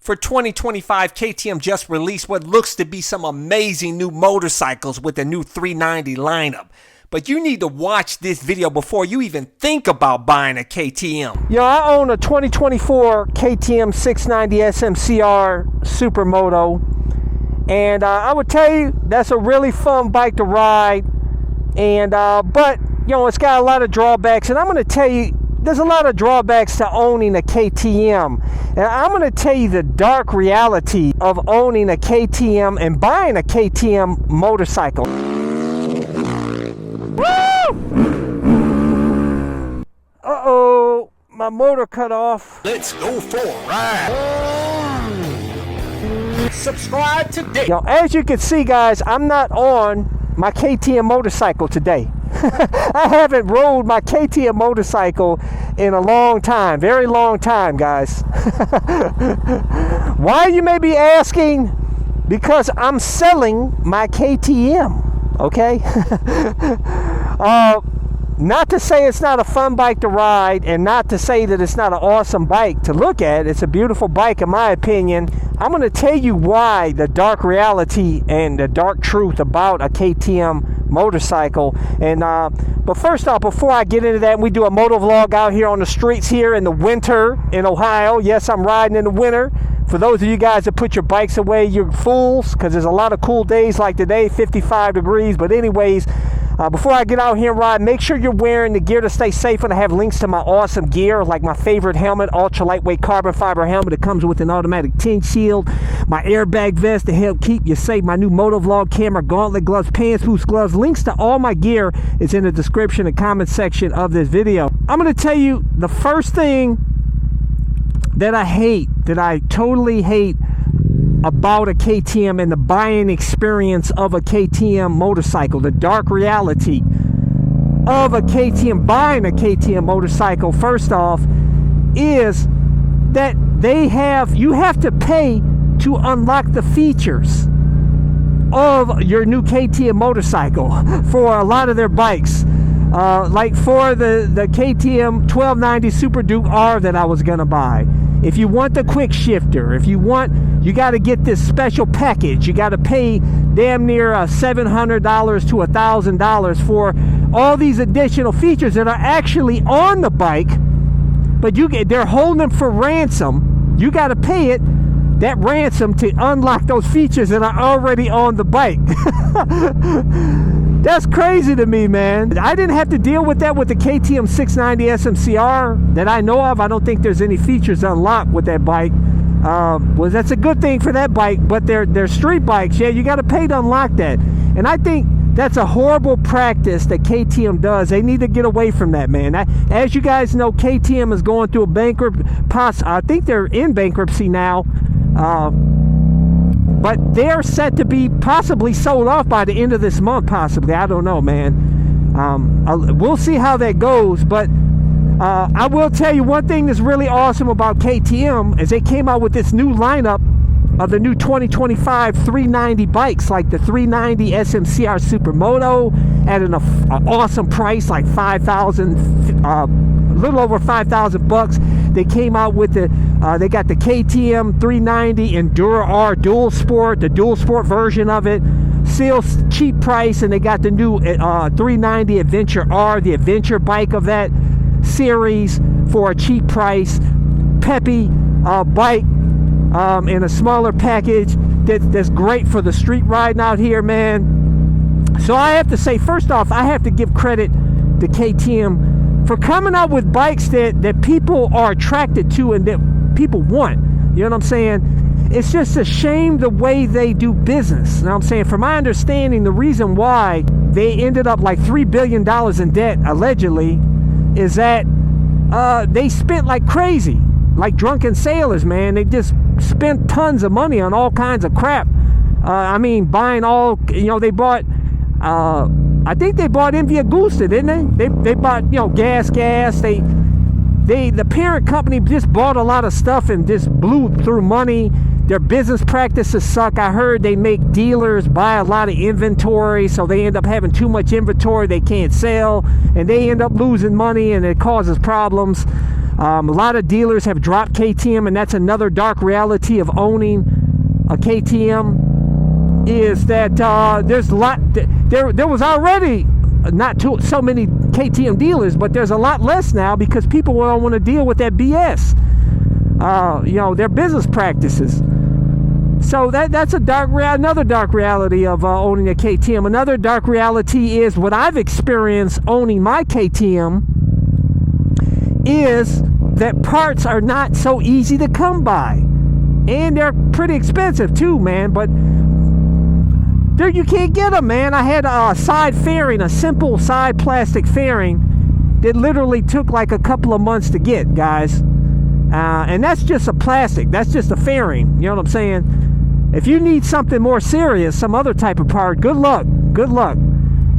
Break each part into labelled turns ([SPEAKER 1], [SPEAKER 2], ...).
[SPEAKER 1] For 2025, KTM just released what looks to be some amazing new motorcycles with the new 390 lineup. But you need to watch this video before you even think about buying a KTM.
[SPEAKER 2] Yo, I own a 2024 KTM 690 SMCR Supermoto. And I would tell you, that's a really fun bike to ride. And but, you know, it's got a lot of drawbacks. And I'm going to tell you, there's a lot of drawbacks to owning a KTM. And I'm going to tell you the dark reality of owning a KTM and buying a KTM motorcycle. Woo! Uh-oh, my motor cut off.
[SPEAKER 1] Let's go for a ride. Subscribe today.
[SPEAKER 2] Yo, as you can see, guys, I'm not on my KTM motorcycle today. I haven't rode my KTM motorcycle in a long time, very long time, guys. Why, you may be asking? Because I'm selling my KTM, okay? Not to say it's not a fun bike to ride, and not to say that it's not an awesome bike to look at. It's a beautiful bike in my opinion. I'm going to tell you why, the dark reality and the dark truth about a KTM motorcycle. And but first off, before I get into that, we do a moto vlog out here on the streets here in the winter in Ohio. Yes, I'm riding in the winter. For those of you guys that put your bikes away, you're fools, because there's a lot of cool days like today, 55 degrees. But anyways, before I get out here and ride, make sure you're wearing the gear to stay safe. And I have links to my awesome gear, like my favorite helmet, ultra lightweight carbon fiber helmet. It comes with an automatic tint shield, my airbag vest to help keep you safe, my new moto vlog camera, gauntlet gloves, pants boost gloves. Links to all my gear is in the description and comment section of this video. I'm going to tell you the first thing that I hate, that I totally hate about a KTM and the buying experience of a KTM motorcycle, the dark reality of a KTM, buying a KTM motorcycle, first off, is that you have to pay to unlock the features of your new KTM motorcycle for a lot of their bikes. Like for the KTM 1290 Super Duke R that I was gonna buy. If you want the quick shifter, you got to get this special package. You got to pay damn near $700 to $1,000 for all these additional features that are actually on the bike, but they're holding them for ransom. You got to pay that ransom to unlock those features that are already on the bike. That's crazy to me, man. I didn't have to deal with that with the KTM 690 SMCR that I know of. I don't think there's any features unlocked with that bike. Well, that's a good thing for that bike, but they're street bikes. Yeah, you got to pay to unlock that. And I think that's a horrible practice that KTM does. They need to get away from that, man. As you guys know, KTM is going through a I think they're in bankruptcy now. But they're set to be possibly sold off by the end of this month, possibly. I don't know, man. We'll see how that goes. But I will tell you one thing that's really awesome about KTM is they came out with this new lineup of the new 2025 390 bikes, like the 390 SMCR Supermoto at an awesome price, like $5,000, a little over $5,000. They came out with they got the KTM 390 Enduro R Dual Sport, the Dual Sport version of it, still cheap price, and they got the new 390 Adventure R, the adventure bike of that series, for a cheap price. Peppy bike in a smaller package that's great for the street riding out here, man. So I have to say, first off, I have to give credit to KTM for coming out with bikes that people are attracted to and that people want. You know what I'm saying? It's just a shame the way they do business. You know what I'm saying? From my understanding, the reason why they ended up like $3 billion in debt, allegedly, is that they spent like crazy, like drunken sailors, man. They just spent tons of money on all kinds of crap. I mean, buying all, they bought, I think they bought Via Gusta, didn't they? They bought, gas. The parent company just bought a lot of stuff and just blew through money. Their business practices suck. I heard they make dealers buy a lot of inventory, so they end up having too much inventory they can't sell, and they end up losing money, and it causes problems. A lot of dealers have dropped KTM, and that's another dark reality of owning a KTM, is that there's a lot, there was already not so many KTM dealers, but there's a lot less now because people don't want to deal with that BS, their business practices. So that's another dark reality of owning a KTM. Another dark reality is what I've experienced owning my KTM is that parts are not so easy to come by, and they're pretty expensive too, man. But there, you can't get them, man. I had a side fairing, a simple side plastic fairing that literally took like a couple of months to get, guys. And that's just a plastic. That's just a fairing. You know what I'm saying? If you need something more serious, some other type of part, good luck. Good luck.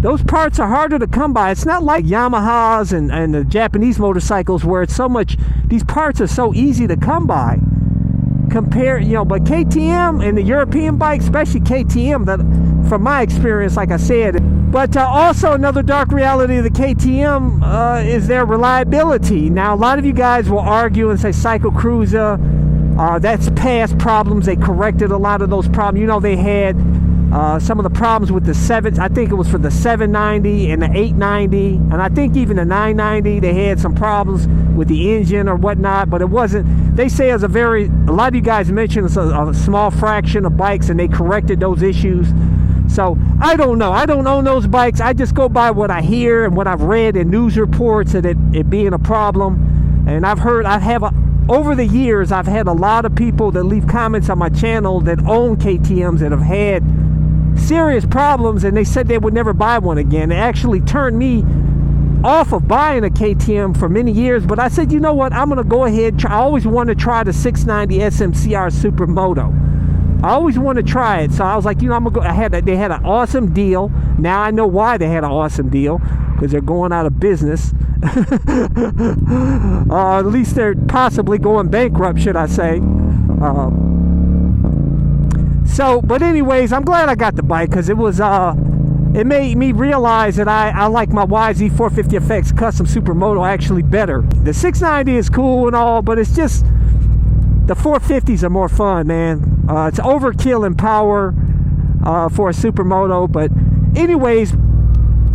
[SPEAKER 2] Those parts are harder to come by. It's not like Yamahas and the Japanese motorcycles where it's so much, these parts are so easy to come by. But KTM and the European bikes, especially KTM, that from my experience, like I said. But also another dark reality of the KTM is their reliability. Now, a lot of you guys will argue and say Cycle Cruiser, that's past problems. They corrected a lot of those problems. They had some of the problems with the 7, I think it was for the 790 and the 890, and I think even the 990, they had some problems with the engine or whatnot, but it wasn't, they say a lot of you guys mentioned it's a small fraction of bikes, and they corrected those issues. So I don't know. I don't own those bikes. I just go by what I hear and what I've read in news reports of it being a problem. And over the years, I've had a lot of people that leave comments on my channel that own KTMs that have had serious problems, and they said they would never buy one again. It actually turned me off of buying a KTM for many years, but I said, you know what, I'm going to go ahead. I always wanted to try the 690 SMCR Supermoto. I always want to try it, so I was like, I'm gonna go. They had an awesome deal. Now I know why they had an awesome deal, because they're going out of business. At least they're possibly going bankrupt, should I say? But anyways, I'm glad I got the bike, because it made me realize that I like my YZ450FX Custom Supermoto actually better. The 690 is cool and all, but it's just the 450s are more fun, man. It's overkill in power for a Supermoto, but anyways,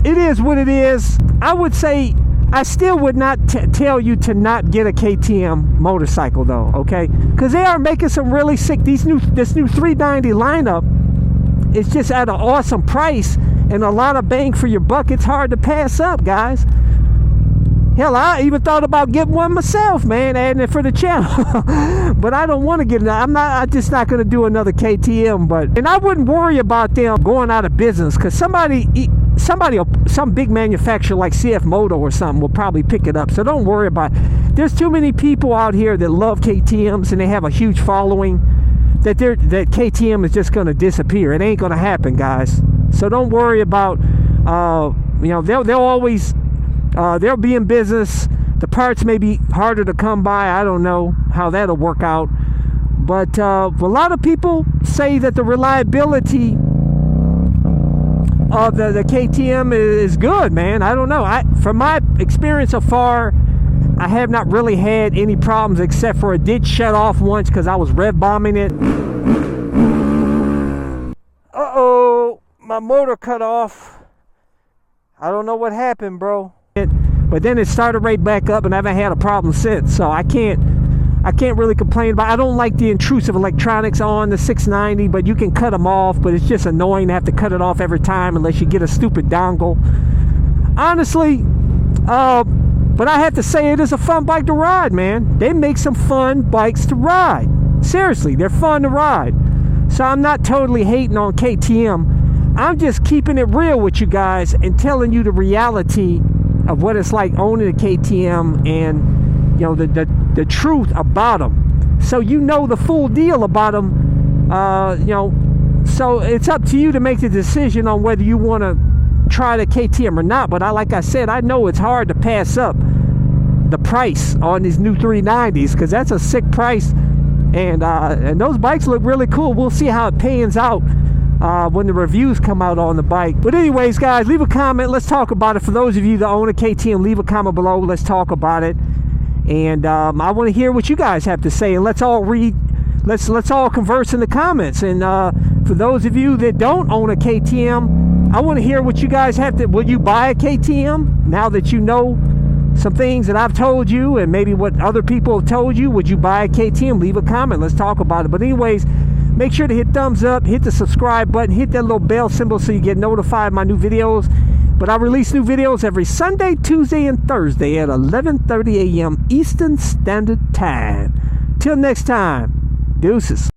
[SPEAKER 2] it is what it is. I would say I still would not tell you to not get a KTM motorcycle, though, okay? Because they are making some really sick. This new 390 lineup is just at an awesome price and a lot of bang for your buck. It's hard to pass up, guys. Hell, I even thought about getting one myself, man, adding it for the channel. But I don't want to get it. I'm just not going to do another KTM. And I wouldn't worry about them going out of business, because some big manufacturer like CF Moto or something will probably pick it up. So don't worry about it. There's too many people out here that love KTMs, and they have a huge following, that KTM is just going to disappear. It ain't going to happen, guys. So don't worry about, they'll always... they'll be in business. The parts may be harder to come by. I don't know how that'll work out. But a lot of people say that the reliability of the KTM is good, man. I don't know. From my experience so far, I have not really had any problems, except for it did shut off once because I was rev bombing it. Uh-oh, my motor cut off. I don't know what happened, bro. But then it started right back up, and I haven't had a problem since. So I can't really complain about it. I don't like the intrusive electronics on the 690, but you can cut them off. But it's just annoying to have to cut it off every time unless you get a stupid dongle. Honestly, but I have to say, it is a fun bike to ride, man. They make some fun bikes to ride. Seriously, they're fun to ride. So I'm not totally hating on KTM. I'm just keeping it real with you guys and telling you the reality of what it's like owning a KTM, and the truth about them, so the full deal about them. So it's up to you to make the decision on whether you want to try the KTM or not. But like I said, I know it's hard to pass up the price on these new 390s, because that's a sick price, and those bikes look really cool. We'll see how it pans out when the reviews come out on the bike. But anyways, guys, leave a comment. Let's talk about it. For those of you that own a KTM, leave a comment below. Let's talk about it. And I want to hear what you guys have to say, and let's all converse in the comments. And for those of you that don't own a KTM, I want to hear what you guys have to. Will you buy a KTM now that you know some things that I've told you, and maybe what other people have told you? Would you buy a KTM? Leave a comment. Let's talk about it. But anyways, make sure to hit thumbs up, hit the subscribe button, hit that little bell symbol so you get notified of my new videos. But I release new videos every Sunday, Tuesday, and Thursday at 11:30 a.m. Eastern Standard Time. Till next time, deuces.